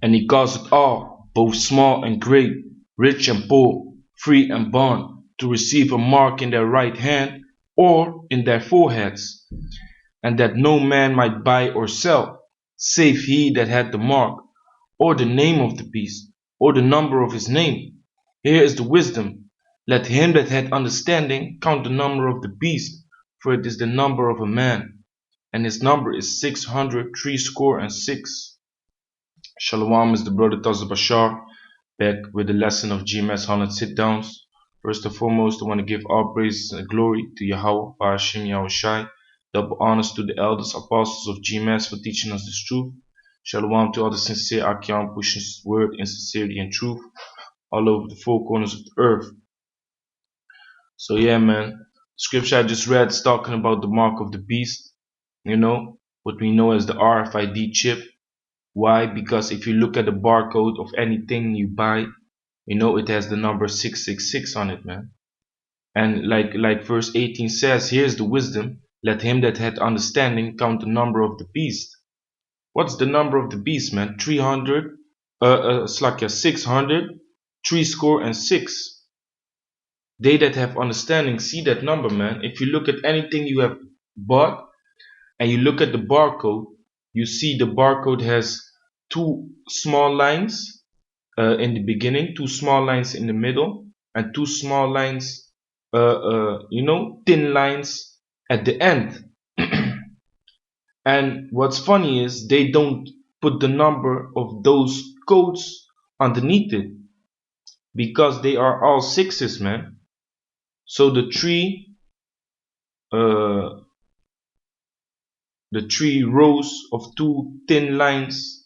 And he caused all, both small and great, rich and poor, free and bond, to receive a mark in their right hand or in their foreheads, and that no man might buy or sell, save he that had the mark, or the name of the beast, or the number of his name. Here is the wisdom. Let him that hath understanding count the number of the beast, for it is the number of a man, and his number is 666. Shalom is the brother Tazza Bashar, back with the lesson of GMS 100 sit-downs. First and foremost, I want to give all praise and glory to Yahweh, Ba'ashim Yahushai. Double honors to the elders, apostles of GMS for teaching us this truth. Shalom to all the sincere Akiam pushing his word in sincerity and truth all over the four corners of the earth. So yeah, man, the scripture I just read is talking about the mark of the beast, you know, what we know as the RFID chip. Why? Because if you look at the barcode of anything you buy, you know it has the number 666 on it, man. And like verse 18 says, here's the wisdom. Let him that hath understanding count the number of the beast. What's the number of the beast, man? 300, 600, 366. They that have understanding see that number, man. If you look at anything you have bought and you look at the barcode, you see the barcode has two small lines in the beginning, two small lines in the middle, and two small lines, thin lines at the end. And what's funny is they don't put the number of those codes underneath it, because they are all sixes, man. So the three rows of two thin lines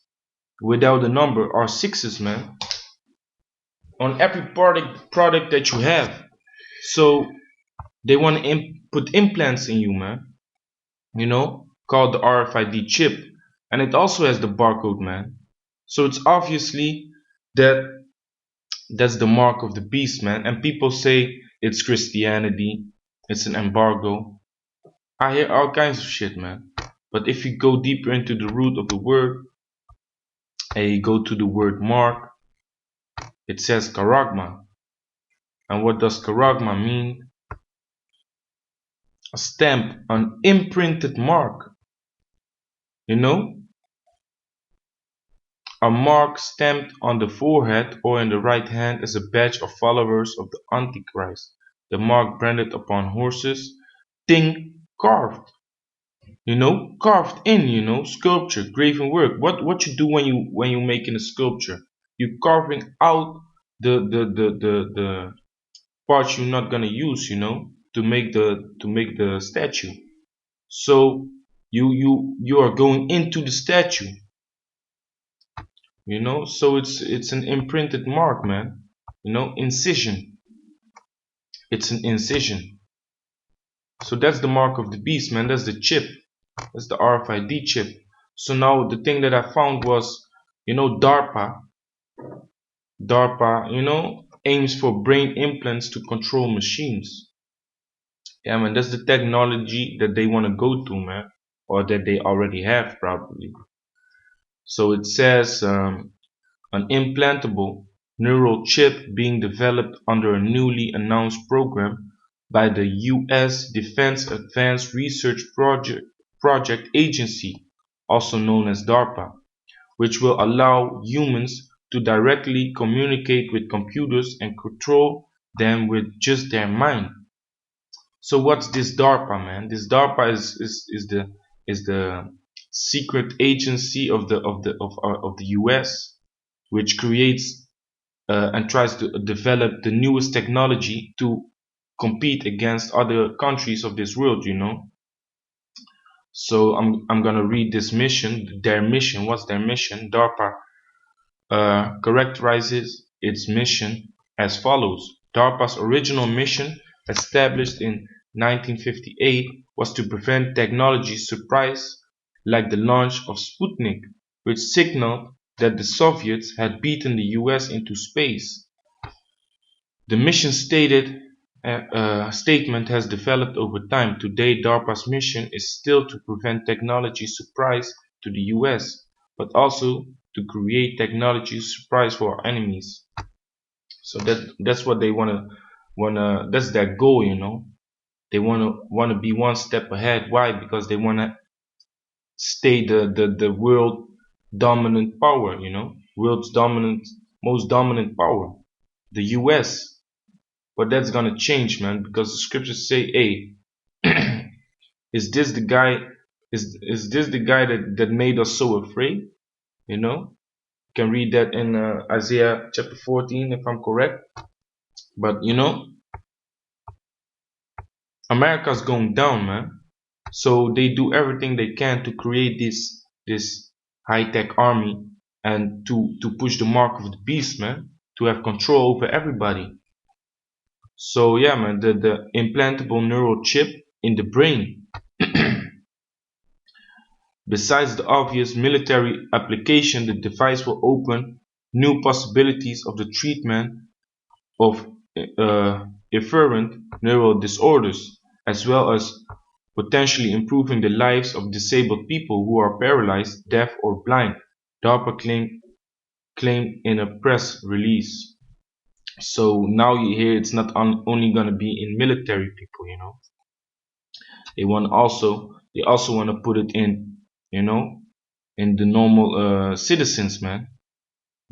without a number are sixes, man, on every product that you have. So they want to put implants in you, man, you know, called the RFID chip, and it also has the barcode, man. So it's obviously that's the mark of the beast, man. And people say it's Christianity, it's an embargo. I hear all kinds of shit, man. But if you go deeper into the root of the word and you go to the word mark, it says karagma. And what does karagma mean? A stamp, an imprinted mark. You know? A mark stamped on the forehead or in the right hand as a badge of followers of the Antichrist. The mark branded upon horses, thing carved. You know, carved in, you know, sculpture, graven work. What you do when you making a sculpture? You carving out the parts you're not gonna use, you know, to make the statue. So you are going into the statue, you know. So it's an imprinted mark, man. You know, incision. It's an incision. So that's the mark of the beast, man. That's the chip. That's the RFID chip. So now the thing that I found was, you know, DARPA, you know, aims for brain implants to control machines. Yeah, man, that's the technology that they want to go to, man, or that they already have, probably. So it says an implantable neural chip being developed under a newly announced program by the US Defense Advanced Research Project Agency, also known as DARPA, which will allow humans to directly communicate with computers and control them with just their mind. So what's this DARPA, man? This DARPA is the secret agency of the US, which creates and tries to develop the newest technology to compete against other countries of this world, you know. So I'm gonna read this mission, their mission. What's their mission? DARPA characterizes its mission as follows. DARPA's original mission, established in 1958, was to prevent technology surprise like the launch of Sputnik, which signaled that the Soviets had beaten the US into space. The mission statement has developed over time. Today, DARPA's mission is still to prevent technology surprise to the US, but also to create technology surprise for our enemies. So that's what they wanna that's their goal, you know. They wanna be one step ahead. Why? Because they wanna stay the world dominant power, you know, world's most dominant power, the US. But that's gonna change, man, because the scriptures say, hey, is this the guy is this the guy that made us so afraid? You know, you can read that in Isaiah chapter 14 if I'm correct. But you know, America's going down, man. So they do everything they can to create this high-tech army and to push the mark of the beast, man, to have control over everybody. So yeah, man, the implantable neural chip in the brain. Besides the obvious military application, the device will open new possibilities of the treatment of efferent neural disorders, as well as potentially improving the lives of disabled people who are paralyzed, deaf, or blind, DARPA claimed in a press release. So now you hear it's not only going to be in military people, you know. They also want to put it in, you know, in the normal citizens, man.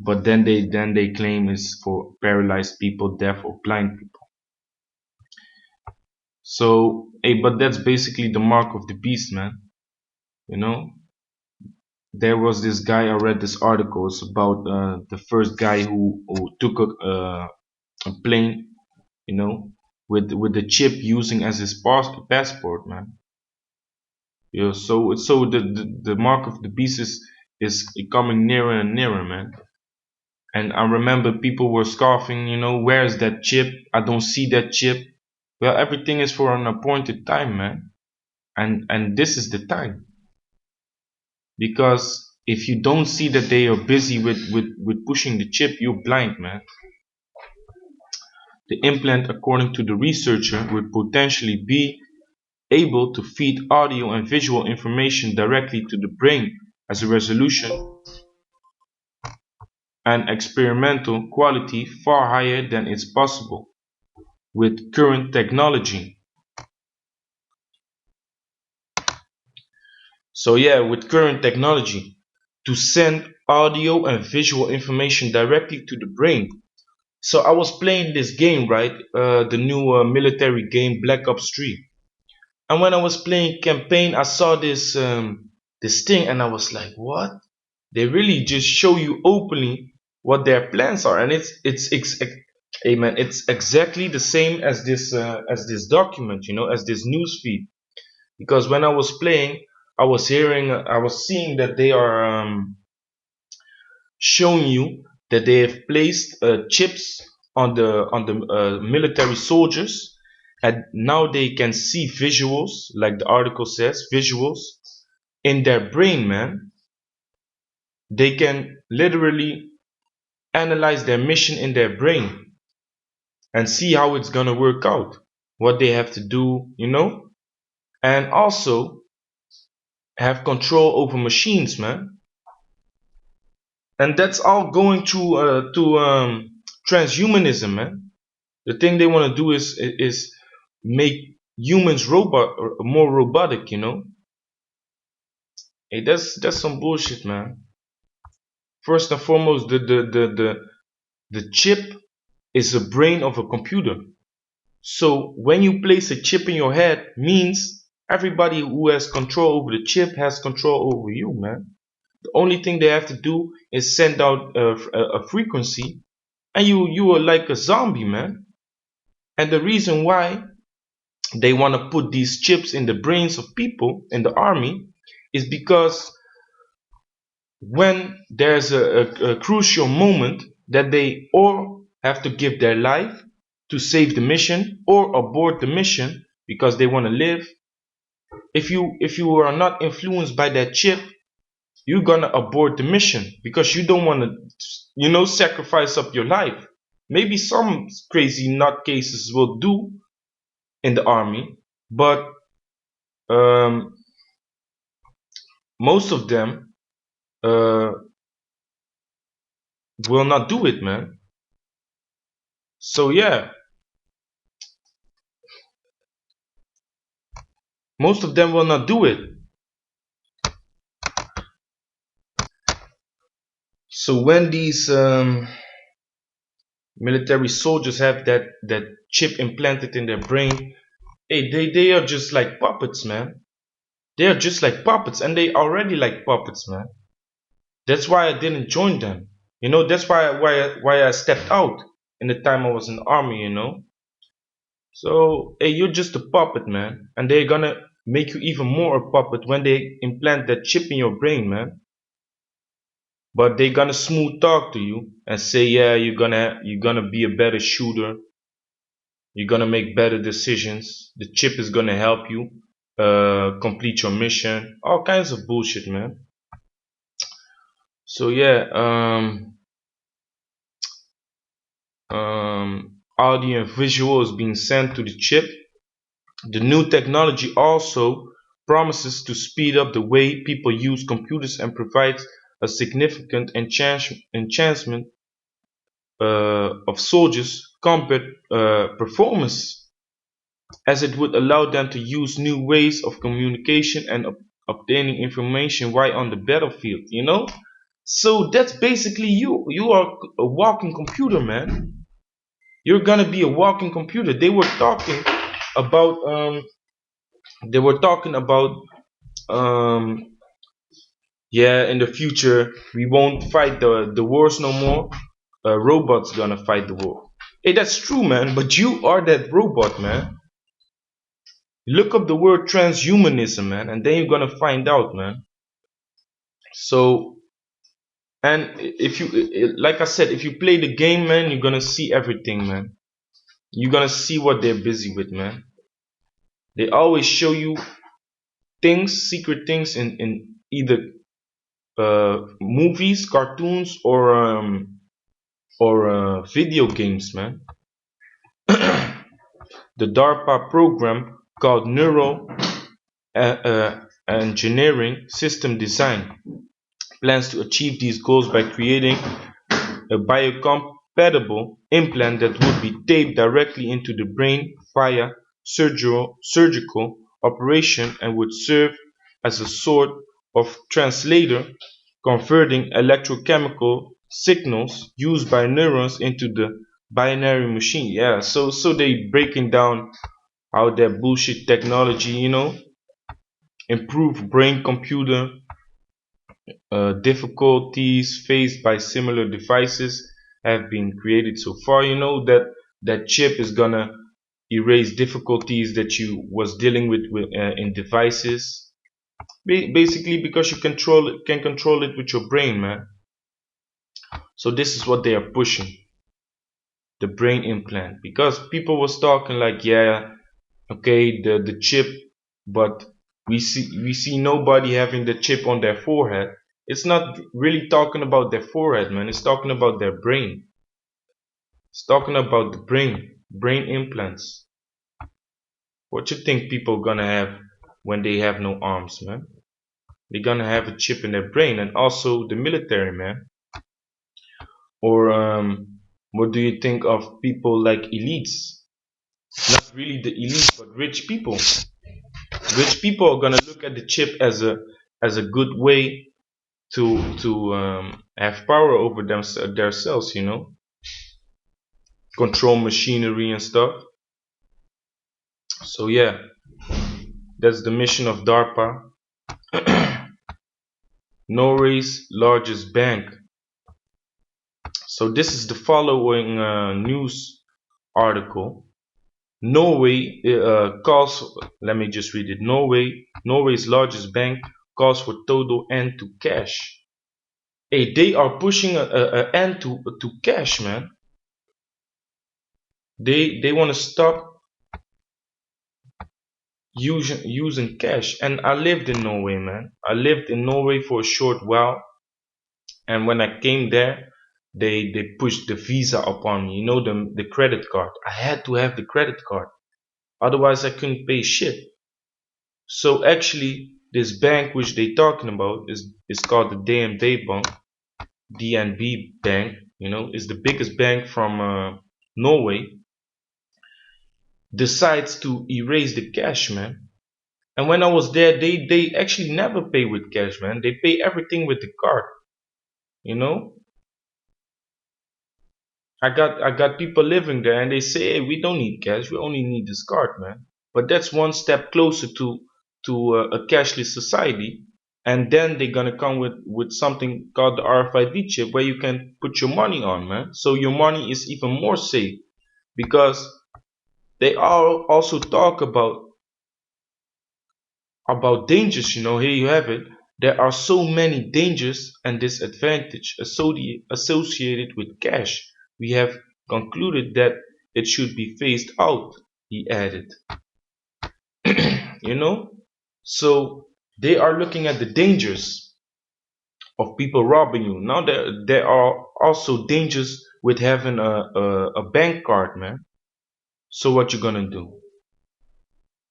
But then they claim it's for paralyzed people, deaf, or blind people. So, hey, but that's basically the mark of the beast, man. You know, there was this guy. I read this article. It's about the first guy who took a plane, you know, with the chip using as his passport, man. Yeah, so the mark of the beast is coming nearer and nearer, man. And I remember people were scoffing, you know, where's that chip? I don't see that chip. Well, everything is for an appointed time, man. And this is the time. Because if you don't see that they are busy with pushing the chip, you're blind, man. The implant, according to the researcher, would potentially be able to feed audio and visual information directly to the brain as a resolution and experimental quality far higher than is possible with current technology. So yeah, with current technology, to send audio and visual information directly to the brain. So I was playing this game, right? The new military game, Black Ops 3. And when I was playing campaign, I saw this thing, and I was like, "What? They really just show you openly what their plans are." And hey man, it's exactly the same as this document, you know, as this news feed. Because when I was playing, I was seeing that they are showing you that they have placed chips on the military soldiers, and now they can see visuals, like the article says, visuals in their brain, man. They can literally analyze their mission in their brain and see how it's gonna work out, what they have to do, you know, and also have control over machines, man. And that's all going to transhumanism, man. The thing they want to do is make humans more robotic, you know. Hey, that's some bullshit, man. First and foremost, the chip is the brain of a computer. So when you place a chip in your head, means everybody who has control over the chip has control over you, man. The only thing they have to do is send out a frequency, and you are like a zombie, man. And the reason why they want to put these chips in the brains of people in the army is because when there's a crucial moment that they or have to give their life to save the mission or abort the mission because they want to live, if you are not influenced by that chip, you're gonna abort the mission because you don't want to, you know, sacrifice up your life. Maybe some crazy nutcases will do in the army, but um, most of them, uh, will not do it, man. So yeah, most of them will not do it. So when these military soldiers have that chip implanted in their brain, hey, they are just like puppets, man. They are just like puppets, and they already like puppets, man. That's why I didn't join them. You know, that's why I stepped out in the time I was in the army. You know, so hey, you're just a puppet, man, and they're gonna make you even more a puppet when they implant that chip in your brain, man. But they're gonna smooth talk to you and say, yeah, you're gonna be a better shooter. You're gonna make better decisions. The chip is gonna help you complete your mission. All kinds of bullshit, man. So yeah, audio and visual is being sent to the chip. The new technology also promises to speed up the way people use computers and provides a significant enhancement of soldiers' combat performance, as it would allow them to use new ways of communication and obtaining information while on the battlefield. You know, so that's basically you. You are a walking computer, man. You're gonna be a walking computer. About they were talking about um yeah, in the future we won't fight the wars no more. Robots gonna fight the war. Hey, that's true, man, but you are that robot, man. Look up the word transhumanism, man, and then you're gonna find out, man. So, and if you, like I said, if you play the game, man, you're gonna see everything, man. You're gonna see what they're busy with, man. They always show you things, secret things in either movies, cartoons, or video games, man. The DARPA program called Neural Engineering System Design plans to achieve these goals by creating a biocompatible implant that would be taped directly into the brain via surgical operation and would serve as a sort of translator, converting electrochemical signals used by neurons into the binary machine. Yeah, so they breaking down how that bullshit technology, improve brain computer difficulties faced by similar devices have been created so far. You know that chip is gonna erase difficulties that you was dealing with in devices. Basically, because you can control it with your brain, man. So this is what they are pushing, the brain implant, because people was talking like, yeah, okay, the chip, but we see nobody having the chip on their forehead. It's not really talking about their forehead, man. It's talking about their brain. It's talking about the brain implants. What you think people gonna have when they have no arms, man? They're gonna have a chip in their brain, and also the military, man. Or what do you think of people like elites? Not really the elites, but rich people. Rich people are gonna look at the chip as a good way to have power over themselves, control machinery and stuff. So yeah, that's the mission of DARPA. Norway's largest bank. So this is the following news article. Norway calls. Let me just read it. Norway's largest bank calls for total end to cash. Hey, they are pushing a end to cash, man. They want to stop using cash. And I lived in Norway, man. I lived in Norway for a short while, and when I came there, they pushed the visa upon me. You know, the credit card. I had to have the credit card, otherwise I couldn't pay shit. So actually, this bank which they talking about is called the DMD bank. DNB bank, is the biggest bank from Norway, decides to erase the cash, man. And when I was there, they actually never pay with cash, man. They pay everything with the card. You know, I got people living there, and they say, hey, we don't need cash. We only need this card, man. But that's one step closer to a cashless society. And then they're gonna come with something called the RFID chip, where you can put your money on, man. So your money is even more safe, because they all also talk about dangers. Here you have it. There are so many dangers and disadvantages associated with cash. We have concluded that it should be phased out, he added. you know so they are looking at the dangers of people robbing you. Now there are also dangers with having a bank card, man. So what you gonna do?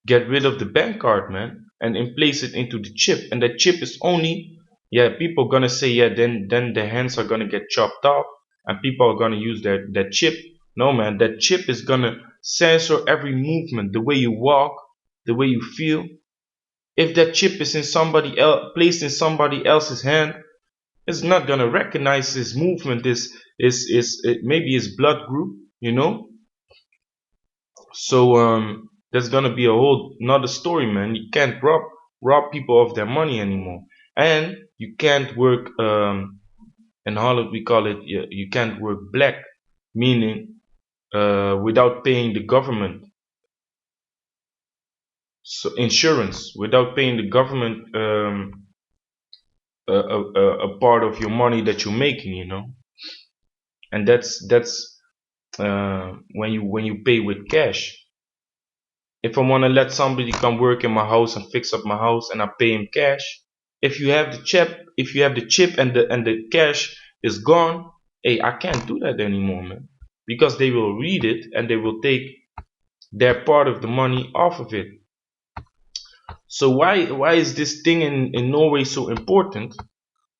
Get rid of the bank card, man, and then place it into the chip. And the chip is only, yeah, people gonna say, yeah, then their hands are gonna get chopped off, and people are gonna use that chip. No, man, that chip is gonna sensor every movement, the way you walk, the way you feel. If that chip is in somebody else, placed in somebody else's hand, it's not gonna recognize his movement, maybe his blood group. So there's gonna be a whole another story, man. You can't rob people of their money anymore, and you can't work in Holland we call it, you can't work black, meaning without paying the government. So insurance, without paying the government a part of your money that you're making. And that's when you pay with cash. If I want to let somebody come work in my house and fix up my house, and I pay him cash, if you have the chip and the cash is gone, hey, I can't do that anymore, man, because they will read it and they will take their part of the money off of it. So why is this thing in Norway so important?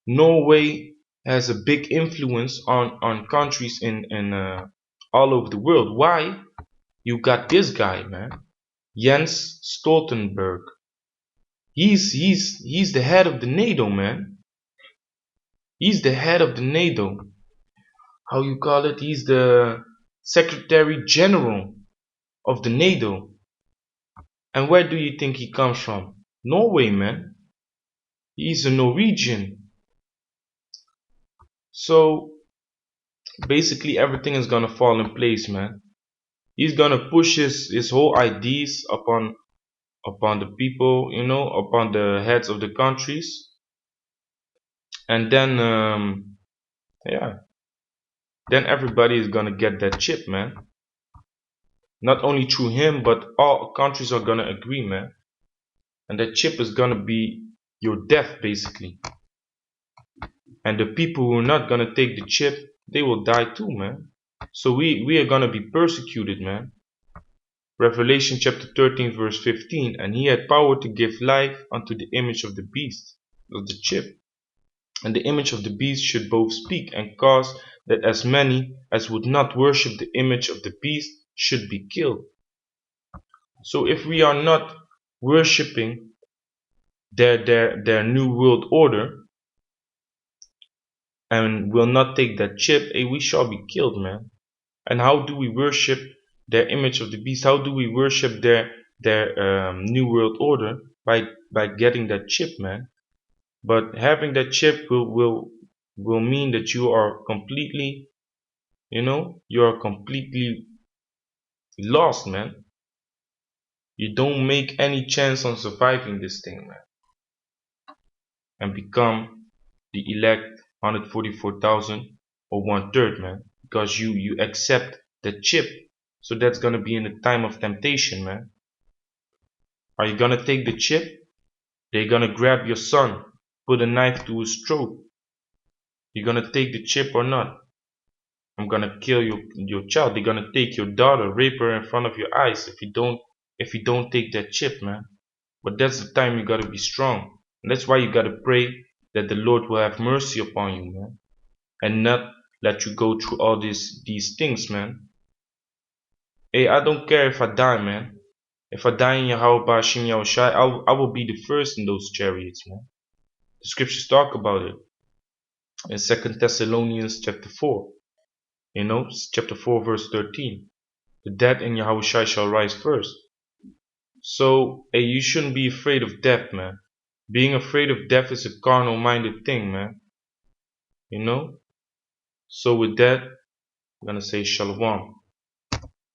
Norway has a big influence on countries in all over the world. Why? You got this guy, man, Jens Stoltenberg. He's the head of the NATO, man. He's the head of the NATO. How you call it? He's the Secretary General of the NATO. And where do you think he comes from? Norway, man. He's a Norwegian. So basically everything is gonna fall in place, man. He's gonna push his whole ideas upon the people, upon the heads of the countries. And then yeah, then everybody is gonna get that chip, man. Not only through him, but all countries are gonna agree, man. And that chip is gonna be your death, basically. And the people who are not gonna take the chip, they will die too, man. So we are gonna be persecuted, man. Revelation chapter 13 verse 15. And he had power to give life unto the image of the beast, of the chip. And the image of the beast should both speak and cause that as many as would not worship the image of the beast should be killed. So if we are not worshipping their new world order and will not take that chip, we shall be killed, man. And how do we worship their image of the beast? How do we worship their new world order? By getting that chip, man. But having that chip will mean that you are completely, lost, man. You don't make any chance on surviving this thing, man, and become the elect 144,000 or 1/3, man, because you accept the chip. So that's gonna be in the time of temptation, man. Are you gonna take the chip? They're gonna grab your son, put a knife to his throat. You gonna take the chip or not? I'm gonna kill your child. They're gonna take your daughter, rape her in front of your eyes if you don't take that chip, man. But that's the time you gotta be strong. And that's why you gotta pray that the Lord will have mercy upon you, man. and not let you go through all these things, man. Hey, I don't care if I die, man. If I die in Yahweh Bashim Yahushai, I will be the first in those chariots, man. The scriptures talk about it in 2 Thessalonians chapter 4. You know, chapter 4 verse 13. The dead in Yahushai shall rise first. So, hey, you shouldn't be afraid of death, man. Being afraid of death is a carnal minded thing, man. You know? So with that, I'm gonna say shalom.